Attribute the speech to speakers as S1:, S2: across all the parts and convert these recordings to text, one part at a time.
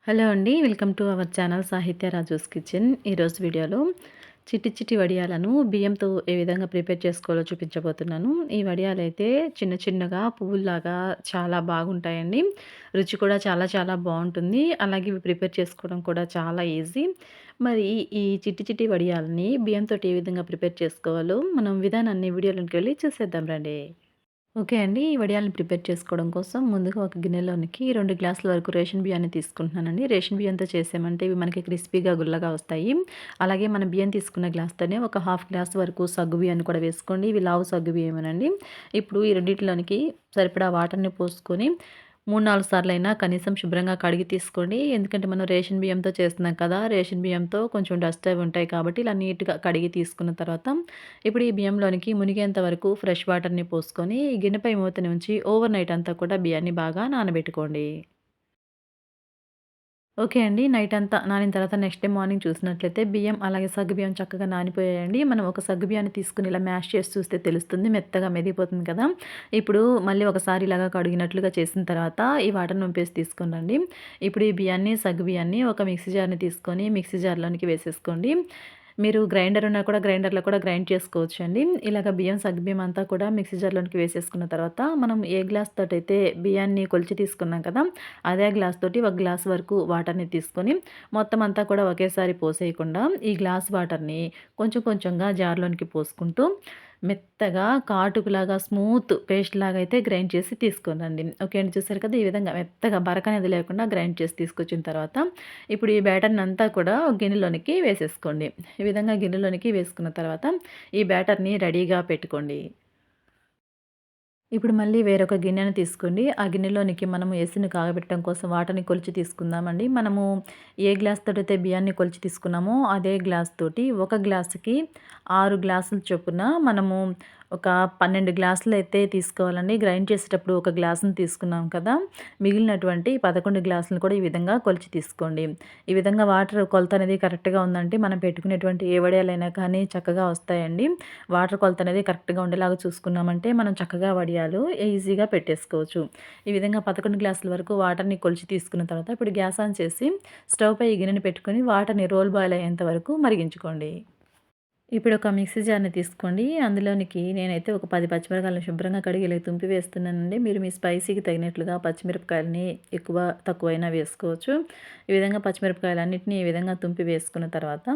S1: Hello అండి. Welcome to our channel సాహిత్య Raju's kitchen. ఈరోజు వీడియోలో చిట్టి చిట్టి వడియాలను బియ్యంతో ఏ విధంగా ప్రిపేర్ చేసుకోవాలో చూపించబోతున్నాను. ఈ వడియాలైతే చిన్న చిన్నగా పువ్వుల్లాగా చాలా బాగుంటాయండి. రుచి కూడా చాలా చాలా బావుంటుంది. అలాగే ఇవి ప్రిపేర్ చేసుకోవడం కూడా చాలా ఈజీ. మరి ఈ చిట్టి చిట్టి వడియాలని బియ్యంతోటి ఏ విధంగా ప్రిపేర్ చేసుకోవాలో మనం విధానాన్ని వీడియోలోకి వెళ్ళి చూసేద్దాం రండి. ఓకే అండి. ఈ వడియాలను ప్రిపేర్ చేసుకోవడం కోసం ముందుగా ఒక గిన్నెలోనికి 2 గ్లాసుల వరకు రేషన్ బియ్యాన్ని తీసుకుంటున్నానండి. రేషన్ బియ్యంతో చేసామంటే ఇవి మనకి క్రిస్పీగా, గుల్లగా వస్తాయి. అలాగే మన బియ్యం తీసుకున్న గ్లాస్‌తోనే ఒక హాఫ్ గ్లాస్ వరకు సగ్గు బియ్యాన్ని కూడా వేసుకోండి. ఇవి లావు సగ్గు బియ్యమేనండి. ఇప్పుడు ఈ రెండిటిలోనికి సరిపడా వాటర్‌ని పోసుకొని 3, 4 సార్లైనా కనీసం శుభ్రంగా కడిగి తీసుకోండి. ఎందుకంటే మనం రేషన్ బియ్యంతో చేస్తున్నాం కదా! రేషన్ బియ్యంతో కొంచెం డస్ట్ అవి ఉంటాయి కాబట్టి ఇలా నీట్‌గా కడిగి తీసుకున్న తర్వాత ఇప్పుడు ఈ బియ్యంలోనికి మునిగేంత వరకు ఫ్రెష్ వాటర్‌ని పోసుకొని ఈ గిన్నెపై మూతని ఉంచి ఓవర్ నైట్ అంతా కూడా బియ్యాన్ని బాగా నానబెట్టుకోండి. ఓకే అండి. నైట్ అంతా నానిన తర్వాత నెక్స్ట్ డే మార్నింగ్ చూసినట్లయితే బియ్యం అలాగే సగ్గుబియ్యం చక్కగా నానిపోయాయండి. మనం ఒక సగ్గుబియ్యాన్ని తీసుకొని ఇలా మ్యాష్ చేసి చూస్తే తెలుస్తుంది. మెత్తగా మెదిగిపోతుంది కదా! ఇప్పుడు మళ్ళీ ఒకసారి ఇలాగా కడిగినట్లుగా చేసిన తర్వాత ఈ వాటర్‌ని వంపేసి తీసుకొనిరండి. ఇప్పుడు ఈ బియ్యాన్ని, సగ్గుబియ్యాన్ని ఒక మిక్సీ జార్‌ని తీసుకొని మిక్సీ జార్‌లోనికి వేసేసుకోండి. మీరు గ్రైండర్ ఉన్నా కూడా గ్రైండర్‌లో కూడా గ్రైండ్ చేసుకోవచ్చండి. ఇలాగ బియ్యం, సగ్గుబియ్యం అంతా కూడా మిక్సీ జార్‌లోనికి వేసేసుకున్న తర్వాత మనం ఏ గ్లాస్ తోటైతే బియ్యాన్ని కొలిచి తీసుకున్నాం కదా! అదే గ్లాస్ తోటి ఒక గ్లాస్ వరకు వాటర్‌ని తీసుకొని మొత్తం అంతా కూడా ఒకేసారి పోసేయకుండా ఈ గ్లాస్ వాటర్‌ని కొంచెం కొంచెంగా జార్‌లోనికి పోసుకుంటూ మెత్తగా కాటుకులాగా స్మూత్ పేస్ట్ లాగా అయితే గ్రైండ్ చేసి తీసుకొనిరండి. ఓకే అండి. చూసారు కదా! ఈ విధంగా మెత్తగా బరకనేది లేకుండా గ్రైండ్ చేసి తీసుకొచ్చిన తర్వాత ఇప్పుడు ఈ బ్యాటర్‌ని అంతా కూడా ఒక గిన్నెలోనికి వేసేసుకోండి. ఈ విధంగా గిన్నెలోనికి వేసుకున్న తర్వాత ఈ బ్యాటర్‌ని రెడీగా పెట్టుకోండి. ఇప్పుడు మళ్ళీ వేరొక గిన్నెను తీసుకోండి. ఆ గిన్నెలోనికి మనము ఎసుని కాగబెట్టడం కోసం వాటర్‌ని కొలిచి తీసుకుందామండి. మనము ఏ గ్లాస్ తోటైతే బియ్యాన్ని కొలిచి తీసుకున్నామో అదే గ్లాస్ తోటి ఒక గ్లాసుకి 6 గ్లాసుల చొప్పున మనము ఒక 12 గ్లాసులైతే తీసుకోవాలండి. గ్రైండ్ చేసేటప్పుడు ఒక గ్లాసుని తీసుకున్నాం కదా! మిగిలినటువంటి 11 గ్లాసులను కూడా ఈ విధంగా కొలిచి తీసుకోండి. ఈ విధంగా వాటర్ కొలత అనేది కరెక్ట్‌గా ఉందంటే మనం పెట్టుకునేటువంటి ఏ వడియాలైనా కానీ చక్కగా వస్తాయండి. వాటర్ కొలత అనేది కరెక్ట్‌గా ఉండేలాగా చూసుకున్నామంటే మనం చక్కగా వడియాలు ఈజీగా పెట్టేసుకోవచ్చు. ఈ విధంగా 11 గ్లాసుల వరకు వాటర్‌ని కొలిచి తీసుకున్న తర్వాత ఇప్పుడు గ్యాస్ ఆన్ చేసి స్టవ్ పై ఈ గిన్నెని పెట్టుకొని వాటర్‌ని రోల్ బాయిల్ అయ్యేంత వరకు మరిగించుకోండి. ఇప్పుడు ఒక మిక్సీ జార్‌ని తీసుకోండి. అందులోనికి నేనైతే ఒక 10 పచ్చిమిరపకాయలను శుభ్రంగా కడిగి ఇలా తుంపి వేస్తున్నానండి. మీరు మీ స్పైసీకి తగినట్లుగా పచ్చిమిరపకాయలని ఎక్కువ, తక్కువైనా వేసుకోవచ్చు. ఈ విధంగా పచ్చిమిరపకాయలన్నిటిని ఈ విధంగా తుంపి వేసుకున్న తర్వాత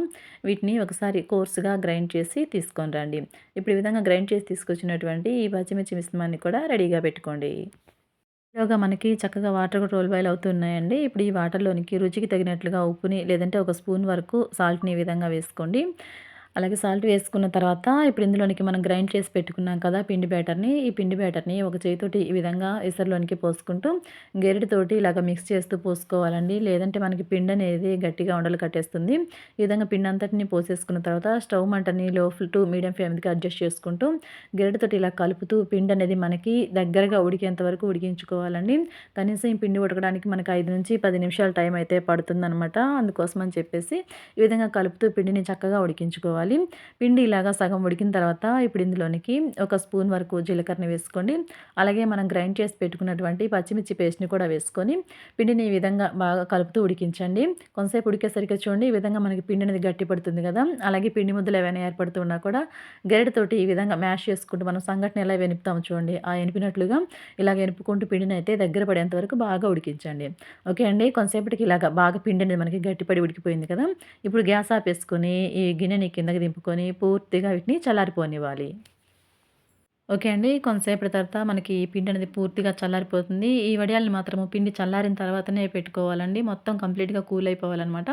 S1: వీటిని ఒకసారి కోర్స్‌గా గ్రైండ్ చేసి తీసుకొని రండి. ఇప్పుడు ఈ విధంగా గ్రైండ్ చేసి తీసుకొచ్చినటువంటి ఈ పచ్చిమిర్చి మిశ్రమాన్ని కూడా రెడీగా పెట్టుకోండి. ఈలోగా మనకి చక్కగా వాటర్ కూడా రోల్ బాయిల్ అవుతున్నాయండి. ఇప్పుడు ఈ వాటర్‌లోనికి రుచికి తగినట్లుగా ఉప్పుని లేదంటే ఒక స్పూన్ వరకు సాల్ట్‌ని ఈ విధంగా వేసుకోండి. అలాగే సాల్ట్ వేసుకున్న తర్వాత ఇప్పుడు ఇందులోనికి మనం గ్రైండ్ చేసి పెట్టుకున్నాం కదా పిండి బ్యాటర్‌ని. ఈ పిండి బ్యాటర్‌ని ఒక చేయితోటి ఈ విధంగా ఎసరులోనికి పోసుకుంటూ గెరిటతోటి ఇలాగ మిక్స్ చేస్తూ పోసుకోవాలండి. లేదంటే మనకి పిండి అనేది గట్టిగా ఉండలు కట్టేస్తుంది. ఈ విధంగా పిండి అంతటిని పోసేసుకున్న తర్వాత స్టవ్ మంటని లో టు మీడియం ఫ్లేమ్‌కి అడ్జస్ట్ చేసుకుంటూ గెరిటతోటి ఇలా కలుపుతూ పిండి అనేది మనకి దగ్గరగా ఉడికేంత వరకు ఉడికించుకోవాలండి. కనీసం ఈ పిండి ఉడకడానికి మనకు 5-10 నిమిషాలు టైం అయితే పడుతుందనమాట. అందుకోసం అని చెప్పేసి ఈ విధంగా కలుపుతూ పిండిని చక్కగా ఉడికించుకోవాలి. పిండి ఇలాగా సగం ఉడికిన తర్వాత ఇప్పుడు ఇందులోనికి ఒక స్పూన్ వరకు జీలకర్రని వేసుకోండి. అలాగే మనం గ్రైండ్ చేసి పెట్టుకున్నటువంటి పచ్చిమిర్చి పేస్ట్‌ని కూడా వేసుకొని పిండిని ఈ విధంగా బాగా కలుపుతూ ఉడికించండి. కొంతసేపు ఉడికేసరికి చూడండి ఈ విధంగా మనకి పిండి అనేది గట్టి పడుతుంది కదా! అలాగే పిండి ముద్దలు ఏవైనా ఏర్పడుతూ ఉన్నా కూడా గరిటెతోటి ఈ విధంగా మ్యాష్ చేసుకుంటూ మనం సంఘటన ఎలా వెనుపుతామో చూడండి. ఆ ఎనిపినట్లుగా ఇలాగ ఎనుపుకుంటూ పిండినైతే దగ్గర పడేంత వరకు బాగా ఉడికించండి. ఓకే అండి. కొంతసేపటికి ఇలాగ బాగా పిండి అనేది మనకి గట్టిపడి ఉడికిపోయింది కదా! ఇప్పుడు గ్యాస్ ఆపేసుకొని ఈ గిన్నెని కిందకి దింపుకొని పూర్తిగా వీటిని చల్లారిపోనివ్వాలి. ఓకే అండి. కొంతసేపటి తర్వాత మనకి ఈ పిండి అనేది పూర్తిగా చల్లారిపోతుంది. ఈ వడియాల్ని మాత్రము పిండి చల్లారిన తర్వాతనే పెట్టుకోవాలండి. మొత్తం కంప్లీట్‌గా కూల్ అయిపోవాలనమాట.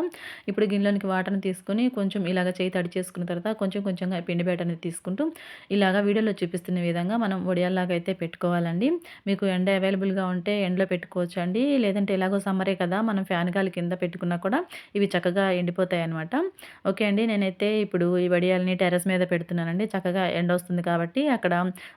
S1: ఇప్పుడు గిన్నెలోనికి వాటర్‌ని తీసుకొని కొంచెం ఇలాగ చేయి తడి చేసుకున్న తర్వాత కొంచెం కొంచెంగా పిండి బ్యాటర్ అనేది తీసుకుంటూ ఇలాగ వీడియోలో చూపిస్తున్న విధంగా మనం వడియాల్లాగా అయితే పెట్టుకోవాలండి. మీకు ఎండ అవైలబుల్‌గా ఉంటే ఎండలో పెట్టుకోవచ్చండి. లేదంటే ఎలాగో సమ్మరే కదా! మనం ఫ్యాన్ గాలి కింద పెట్టుకున్నా కూడా ఇవి చక్కగా ఎండిపోతాయనమాట. ఓకే అండి. నేనైతే ఇప్పుడు ఈ వడియాల్ని టెర్రస్ మీద పెడుతున్నానండి. చక్కగా ఎండొస్తుంది కాబట్టి అక్కడ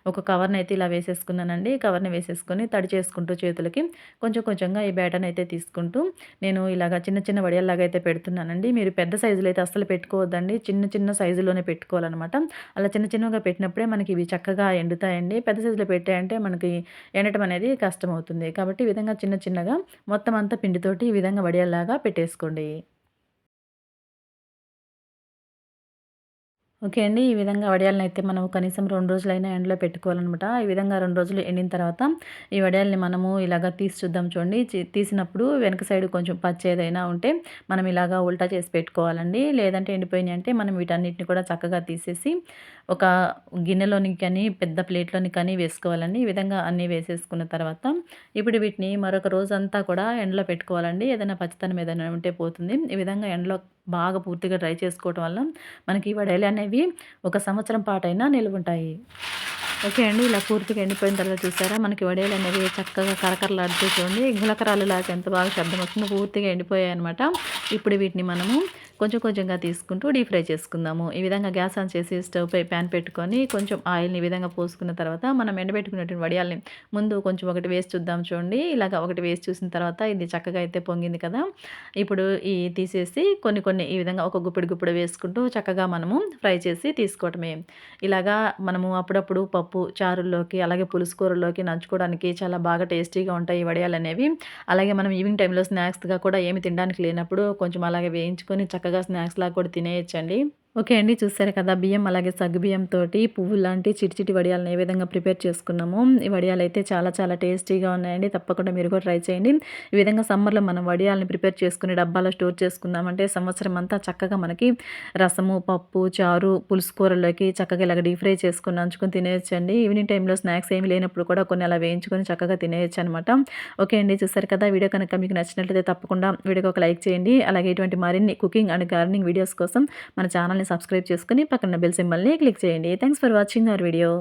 S1: ఒక కవర్‌నైతే ఇలా వేసేసుకున్నానండి. కవర్‌ని వేసేసుకొని తడి చేసుకుంటూ చేతులకి కొంచెం కొంచెంగా ఈ బ్యాటర్‌నైతే తీసుకుంటూ నేను ఇలాగ చిన్న చిన్న వడియాల్లాగా అయితే పెడుతున్నానండి. మీరు పెద్ద సైజులో అయితే అస్సలు పెట్టుకోవద్దండి. చిన్న చిన్న సైజులోనే పెట్టుకోవాలనమాట. అలా చిన్న చిన్నగా పెట్టినప్పుడే మనకి ఇవి చక్కగా ఎండుతాయండి. పెద్ద సైజులో పెట్టాయంటే మనకి ఎండటం అనేది కష్టమవుతుంది. కాబట్టి ఈ విధంగా చిన్న చిన్నగా మొత్తం అంతా పిండితోటి ఈ విధంగా వడియాల్లాగా పెట్టేసుకోండి. ఓకే అండి. ఈ విధంగా వడియాలనైతే మనం కనీసం 2 రోజులైనా ఎండలో పెట్టుకోవాలనమాట. ఈ విధంగా 2 రోజులు ఎండిన తర్వాత ఈ వడియాల్ని మనము ఇలాగ తీసి చూద్దాం చూడండి. తీసినప్పుడు వెనక సైడ్ కొంచెం పచ్చేదైనా ఉంటే మనం ఇలాగా ఉల్టా చేసి పెట్టుకోవాలండి. లేదంటే ఎండిపోయినాయి అంటే మనం వీటన్నిటిని కూడా చక్కగా తీసేసి ఒక గిన్నెలోని కానీ, పెద్ద ప్లేట్‌లోని కానీ వేసుకోవాలండి. ఈ విధంగా అన్నీ వేసేసుకున్న తర్వాత ఇప్పుడు వీటిని మరొక రోజంతా కూడా ఎండలో పెట్టుకోవాలండి. ఏదైనా పచ్చితనం ఏదైనా ఉంటే పోతుంది. ఈ విధంగా ఎండలో బాగా పూర్తిగా డ్రై చేసుకోవటం వల్ల మనకి వడియాలనేవి ఒక సంవత్సరం పాటైనా నిలవుంటాయి. ఓకే అండి. ఇలా పూర్తిగా ఎండిపోయిన తర్వాత చూసారా మనకి వడియాలనేవి చక్కగా కరకరలాడుతూ చూడండి గులకరాలులాగా ఎంత బాగా శబ్దం వస్తుందో పూర్తిగా ఎండిపోయాయన్నమాట. ఇప్పుడు వీటిని మనము కొంచెం కొంచెంగా తీసుకుంటూ డీప్ ఫ్రై చేసుకుందాము. ఈ విధంగా గ్యాస్ ఆన్ చేసి స్టవ్ పై ప్యాన్ పెట్టుకొని కొంచెం ఆయిల్‌ని ఈ విధంగా పోసుకున్న తర్వాత మనం ఎండబెట్టుకున్నటువంటి వడియాల్ని ముందు కొంచెం ఒకటి వేసి చూద్దాం చూడండి. ఇలాగ ఒకటి వేసి చూసిన తర్వాత ఇది చక్కగా అయితే పొంగింది కదా! ఇప్పుడు ఈ తీసేసి కొన్ని కొన్ని ఈ విధంగా ఒక గుప్పెడు గుప్పెడు వేసుకుంటూ చక్కగా మనము ఫ్రై చేసి తీసుకోవటమే. ఇలాగా మనము అప్పుడప్పుడు పప్పు, చారుల్లోకి అలాగే పులుసు కూరల్లోకి నంచుకోవడానికి చాలా బాగా టేస్టీగా ఉంటాయి ఈ వడియాలనేవి. అలాగే మనం ఈవినింగ్ టైమ్‌లో స్నాక్స్‌గా కూడా ఏమి తినడానికి లేనప్పుడు కొంచెం అలాగే వేయించుకొని చక్కగా స్నాక్స్‌లాగా కూడా తినేయొచ్చండి. ఓకే అండి. చూసారు కదా! బియ్యం అలాగే సగ్గుబియ్యంతోటి పువ్వులాంటి చిట్టి చిట్టి వడియాలను ఏ విధంగా ప్రిపేర్ చేసుకున్నామో, ఈ వడియాలైతే చాలా చాలా టేస్టీగా ఉన్నాయండి. తప్పకుండా మీరు కూడా ట్రై చేయండి. ఈ విధంగా సమ్మర్‌లో మనం వడియాలని ప్రిపేర్ చేసుకొని డబ్బాలో స్టోర్ చేసుకున్నామంటే సంవత్సరం అంతా చక్కగా మనకి రసము, పప్పు, చారు, పులుసు కూరల్లోకి చక్కగా ఇలాగ డీప్ ఫ్రై చేసుకొని నంచుకొని తినేయొచ్చండి. ఈవినింగ్ టైమ్‌లో స్నాక్స్ ఏమి లేనప్పుడు కూడా కొన్ని అలా వేయించుకొని చక్కగా తినేయొచ్చనమాట. ఓకే అండి. చూసారు కదా! వీడియో కనుక మీకు నచ్చినట్లయితే తప్పకుండా వీడియోకి ఒక లైక్ చేయండి. అలాగే ఇటువంటి మరిన్ని కుకింగ్ అండ్ గార్డెనింగ్ వీడియోస్ కోసం మన ఛానల్‌ని సబ్స్క్రైబ్ చేసుకొని పక్కన బెల్ సింబల్‌ని క్లిక్ చేయండి. Thanks for watching our video.